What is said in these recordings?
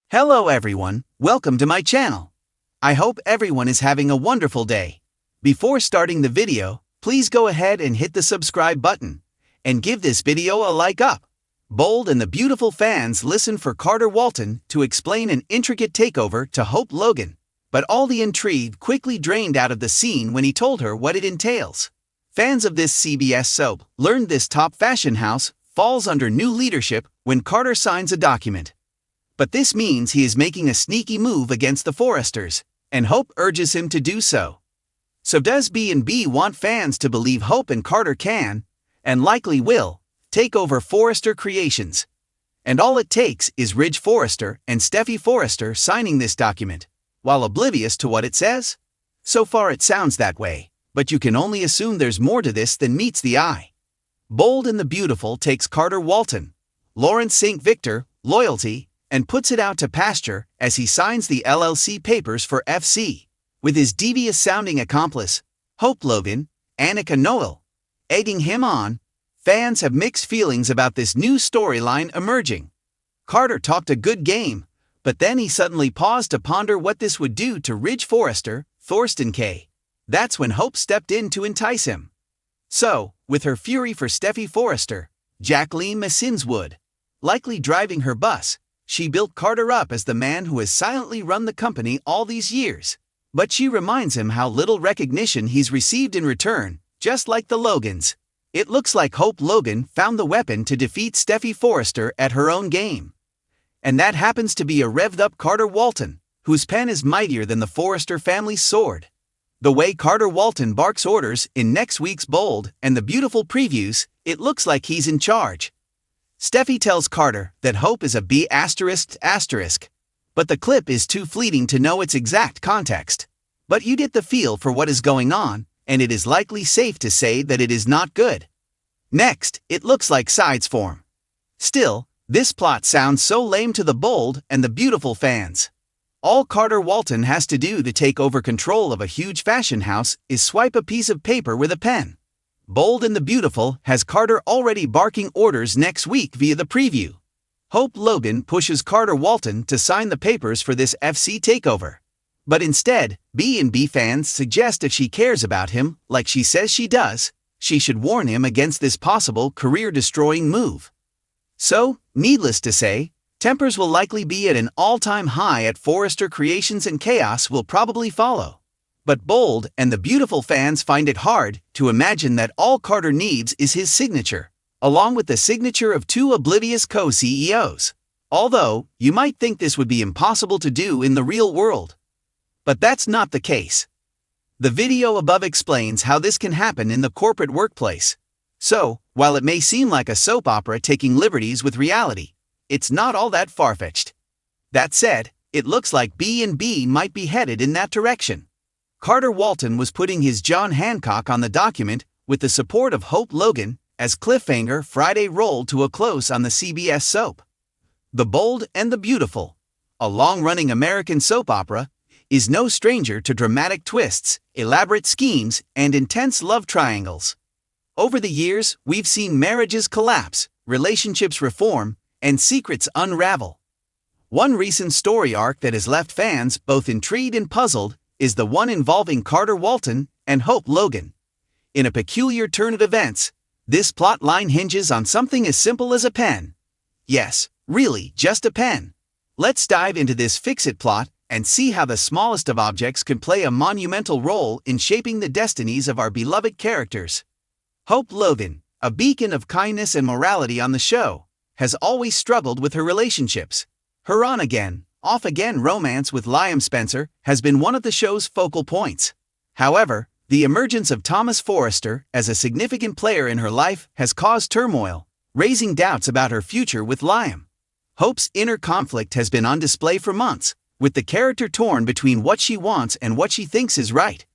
Hello everyone, welcome to my channel. I hope everyone is having a wonderful day. Before starting the video, please go ahead and hit the subscribe button and give this video a like up. Bold and the beautiful fans listen for Carter Walton to explain an intricate takeover to Hope Logan, but all the intrigue quickly drained out of the scene when he told her what it entails. Fans of this CBS soap learned this top fashion house falls under new leadership when Carter signs a document. But this means he is making a sneaky move against the Forresters, and Hope urges him to do so. So does B&B want fans to believe Hope and Carter can, and likely will, take over Forrester Creations? And all it takes is Ridge Forrester and Steffy Forrester signing this document, while oblivious to what it says? So far it sounds that way, but you can only assume there's more to this than meets the eye. Bold and the Beautiful takes Carter Walton, Lawrence St. Victor, loyalty, and puts it out to pasture as he signs the LLC papers for FC, with his devious-sounding accomplice, Hope Logan, Annika Noel, egging him on. Fans have mixed feelings about this new storyline emerging. Carter talked a good game, but then he suddenly paused to ponder what this would do to Ridge Forrester, Thorsten K. That's when Hope stepped in to entice him. So, with her fury for Steffy Forrester, Jacqueline Massinswood, likely driving her bus, she built Carter up as the man who has silently run the company all these years. But she reminds him how little recognition he's received in return, just like the Logans. It looks like Hope Logan found the weapon to defeat Steffy Forrester at her own game. And that happens to be a revved-up Carter Walton, whose pen is mightier than the Forrester family's sword. The way Carter Walton barks orders in next week's Bold and the Beautiful previews, it looks like he's in charge. Steffy tells Carter that Hope is a B*****, but the clip is too fleeting to know its exact context. But you get the feel for what is going on, and it is likely safe to say that it is not good. Next, it looks like sides form. Still, this plot sounds so lame to the Bold and the Beautiful fans. All Carter Walton has to do to take over control of a huge fashion house is swipe a piece of paper with a pen. Bold and the Beautiful has Carter already barking orders next week via the preview. Hope Logan pushes Carter Walton to sign the papers for this FC takeover. But instead, B&B fans suggest if she cares about him, like she says she does, she should warn him against this possible career-destroying move. So, needless to say, tempers will likely be at an all-time high at Forrester Creations and chaos will probably follow. But Bold and the Beautiful fans find it hard to imagine that all Carter needs is his signature, along with the signature of two oblivious co-CEOs. Although, you might think this would be impossible to do in the real world. But that's not the case. The video above explains how this can happen in the corporate workplace. So, while it may seem like a soap opera taking liberties with reality, it's not all that far-fetched. That said, it looks like B&B might be headed in that direction. Carter Walton was putting his John Hancock on the document with the support of Hope Logan as cliffhanger Friday rolled to a close on the CBS soap. The Bold and the Beautiful, a long-running American soap opera, is no stranger to dramatic twists, elaborate schemes, and intense love triangles. Over the years, we've seen marriages collapse, relationships reform, and secrets unravel. One recent story arc that has left fans both intrigued and puzzled is the one involving Carter Walton and Hope Logan. In a peculiar turn of events, this plot line hinges on something as simple as a pen. Yes, really, just a pen. Let's dive into this fix-it plot and see how the smallest of objects can play a monumental role in shaping the destinies of our beloved characters. Hope Logan, a beacon of kindness and morality on the show, has always struggled with her relationships. Her on-again, off-again romance with Liam Spencer has been one of the show's focal points. However, the emergence of Thomas Forrester as a significant player in her life has caused turmoil, raising doubts about her future with Liam. Hope's inner conflict has been on display for months, with the character torn between what she wants and what she thinks is right.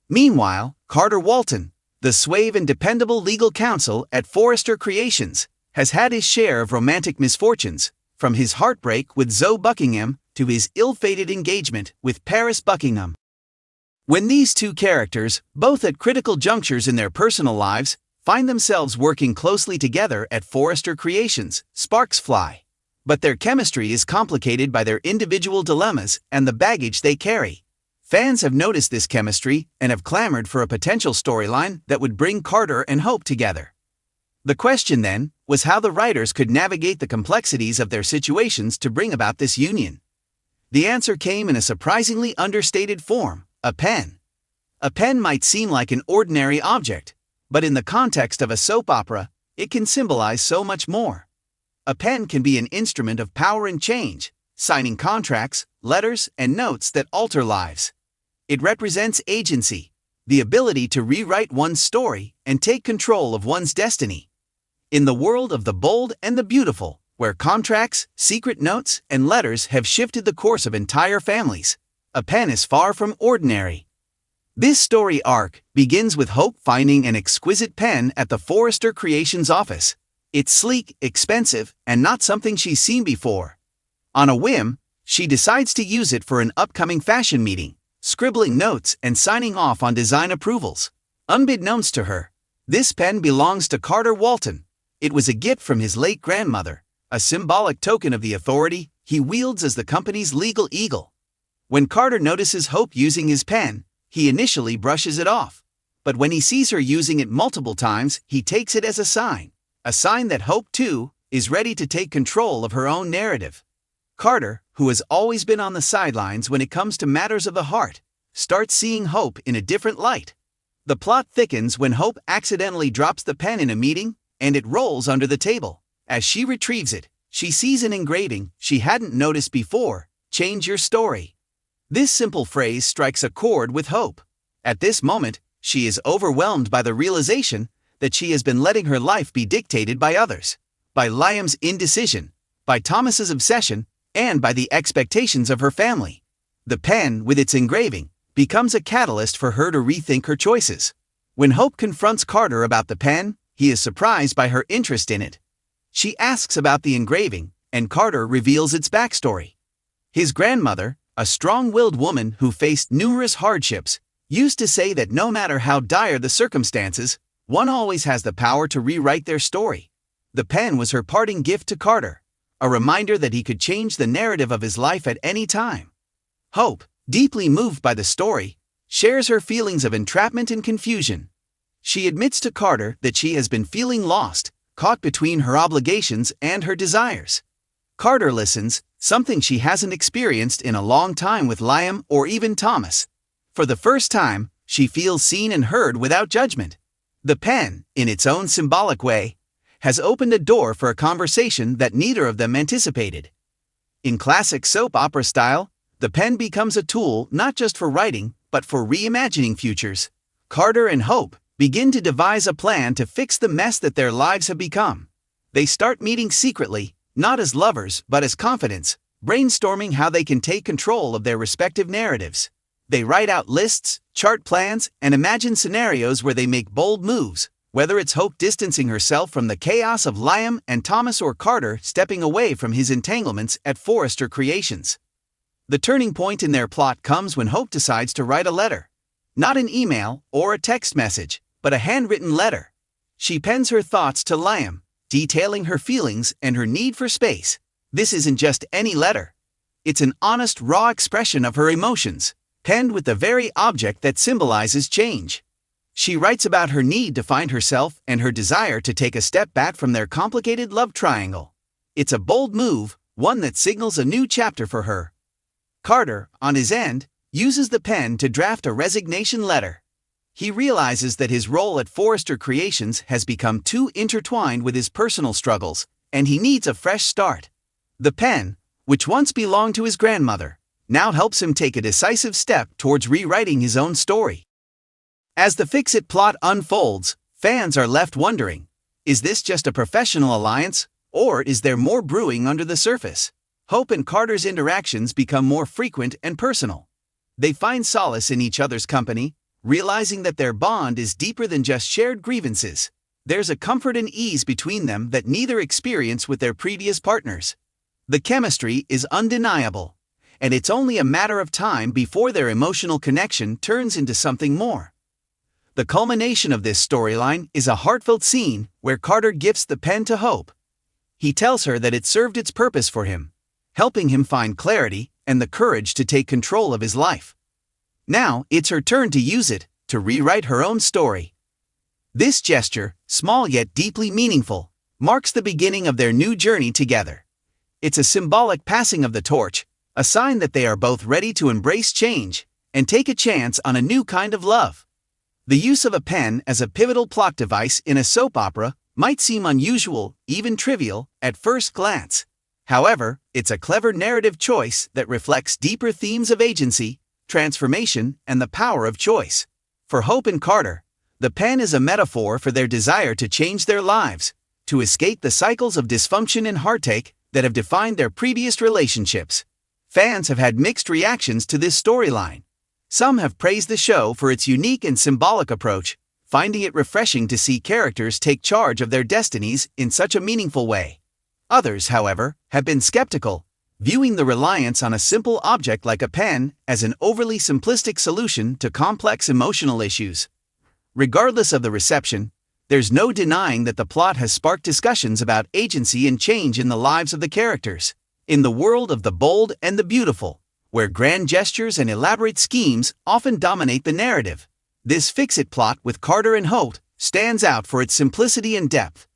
Meanwhile, Carter Walton, the suave and dependable legal counsel at Forrester Creations, has had his share of romantic misfortunes, from his heartbreak with Zoe Buckingham to his ill-fated engagement with Paris Buckingham. When these two characters, both at critical junctures in their personal lives, find themselves working closely together at Forrester Creations, sparks fly. But their chemistry is complicated by their individual dilemmas and the baggage they carry. Fans have noticed this chemistry and have clamored for a potential storyline that would bring Carter and Hope together. The question then was how the writers could navigate the complexities of their situations to bring about this union. The answer came in a surprisingly understated form: a pen. A pen might seem like an ordinary object, but in the context of a soap opera, it can symbolize so much more. A pen can be an instrument of power and change, signing contracts, letters, and notes that alter lives. It represents agency, the ability to rewrite one's story and take control of one's destiny. In the world of the bold and the beautiful, where contracts, secret notes, and letters have shifted the course of entire families, a pen is far from ordinary. This story arc begins with Hope finding an exquisite pen at the Forrester Creations office. It's sleek, expensive, and not something she's seen before. On a whim, she decides to use it for an upcoming fashion meeting, scribbling notes and signing off on design approvals. Unbeknownst to her, this pen belongs to Carter Walton. It was a gift from his late grandmother, a symbolic token of the authority he wields as the company's legal eagle. When Carter notices Hope using his pen, he initially brushes it off. But when he sees her using it multiple times, he takes it as a sign that Hope, too, is ready to take control of her own narrative. Carter, who has always been on the sidelines when it comes to matters of the heart, starts seeing Hope in a different light. The plot thickens when Hope accidentally drops the pen in a meeting, and it rolls under the table. As she retrieves it, she sees an engraving she hadn't noticed before: "Change your story." This simple phrase strikes a chord with Hope. At this moment, she is overwhelmed by the realization that she has been letting her life be dictated by others, by Liam's indecision, by Thomas's obsession, and by the expectations of her family. The pen, with its engraving, becomes a catalyst for her to rethink her choices. When Hope confronts Carter about the pen, he is surprised by her interest in it. She asks about the engraving, and Carter reveals its backstory. His grandmother, a strong-willed woman who faced numerous hardships, used to say that no matter how dire the circumstances, one always has the power to rewrite their story. The pen was her parting gift to Carter, a reminder that he could change the narrative of his life at any time. Hope, deeply moved by the story, shares her feelings of entrapment and confusion. She admits to Carter that she has been feeling lost, caught between her obligations and her desires. Carter listens, something she hasn't experienced in a long time with Liam or even Thomas. For the first time, she feels seen and heard without judgment. The pen, in its own symbolic way, has opened a door for a conversation that neither of them anticipated. In classic soap opera style, the pen becomes a tool not just for writing, but for reimagining futures. Carter and Hope begin to devise a plan to fix the mess that their lives have become. They start meeting secretly, not as lovers but as confidants, brainstorming how they can take control of their respective narratives. They write out lists, chart plans, and imagine scenarios where they make bold moves, whether it's Hope distancing herself from the chaos of Liam and Thomas or Carter stepping away from his entanglements at Forrester Creations. The turning point in their plot comes when Hope decides to write a letter. Not an email or a text message, but a handwritten letter. She pens her thoughts to Liam, detailing her feelings and her need for space. This isn't just any letter. It's an honest, raw expression of her emotions, penned with the very object that symbolizes change. She writes about her need to find herself and her desire to take a step back from their complicated love triangle. It's a bold move, one that signals a new chapter for her. Carter, on his end, uses the pen to draft a resignation letter. He realizes that his role at Forrester Creations has become too intertwined with his personal struggles, and he needs a fresh start. The pen, which once belonged to his grandmother, now helps him take a decisive step towards rewriting his own story. As the fix-it plot unfolds, fans are left wondering, is this just a professional alliance, or is there more brewing under the surface? Hope and Carter's interactions become more frequent and personal. They find solace in each other's company, realizing that their bond is deeper than just shared grievances. There's a comfort and ease between them that neither experienced with their previous partners. The chemistry is undeniable, and it's only a matter of time before their emotional connection turns into something more. The culmination of this storyline is a heartfelt scene where Carter gifts the pen to Hope. He tells her that it served its purpose for him, helping him find clarity and the courage to take control of his life. Now, it's her turn to use it to rewrite her own story. This gesture, small yet deeply meaningful, marks the beginning of their new journey together. It's a symbolic passing of the torch, a sign that they are both ready to embrace change and take a chance on a new kind of love. The use of a pen as a pivotal plot device in a soap opera might seem unusual, even trivial, at first glance. However, it's a clever narrative choice that reflects deeper themes of agency, transformation, and the power of choice. For Hope and Carter, the pen is a metaphor for their desire to change their lives, to escape the cycles of dysfunction and heartache that have defined their previous relationships. Fans have had mixed reactions to this storyline. Some have praised the show for its unique and symbolic approach, finding it refreshing to see characters take charge of their destinies in such a meaningful way. Others, however, have been skeptical, viewing the reliance on a simple object like a pen as an overly simplistic solution to complex emotional issues. Regardless of the reception, there's no denying that the plot has sparked discussions about agency and change in the lives of the characters. In the world of the bold and the beautiful, where grand gestures and elaborate schemes often dominate the narrative, this fix-it plot with Carter and Hope stands out for its simplicity and depth.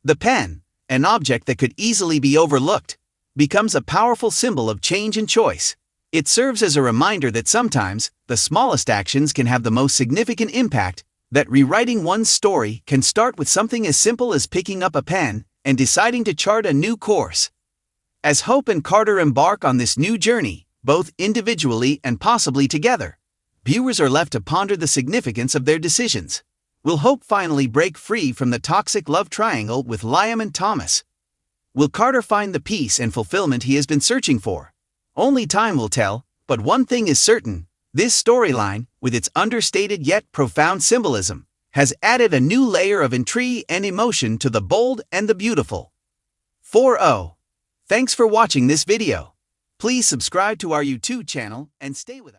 The pen, an object that could easily be overlooked, becomes a powerful symbol of change and choice. It serves as a reminder that sometimes the smallest actions can have the most significant impact, that rewriting one's story can start with something as simple as picking up a pen and deciding to chart a new course. As Hope and Carter embark on this new journey, both individually and possibly together, viewers are left to ponder the significance of their decisions. Will Hope finally break free from the toxic love triangle with Liam and Thomas? Will Carter find the peace and fulfillment he has been searching for? Only time will tell, but one thing is certain: this storyline, with its understated yet profound symbolism, has added a new layer of intrigue and emotion to the bold and the beautiful. 4-0. Thanks for watching this video. Please subscribe to our YouTube channel and stay with us.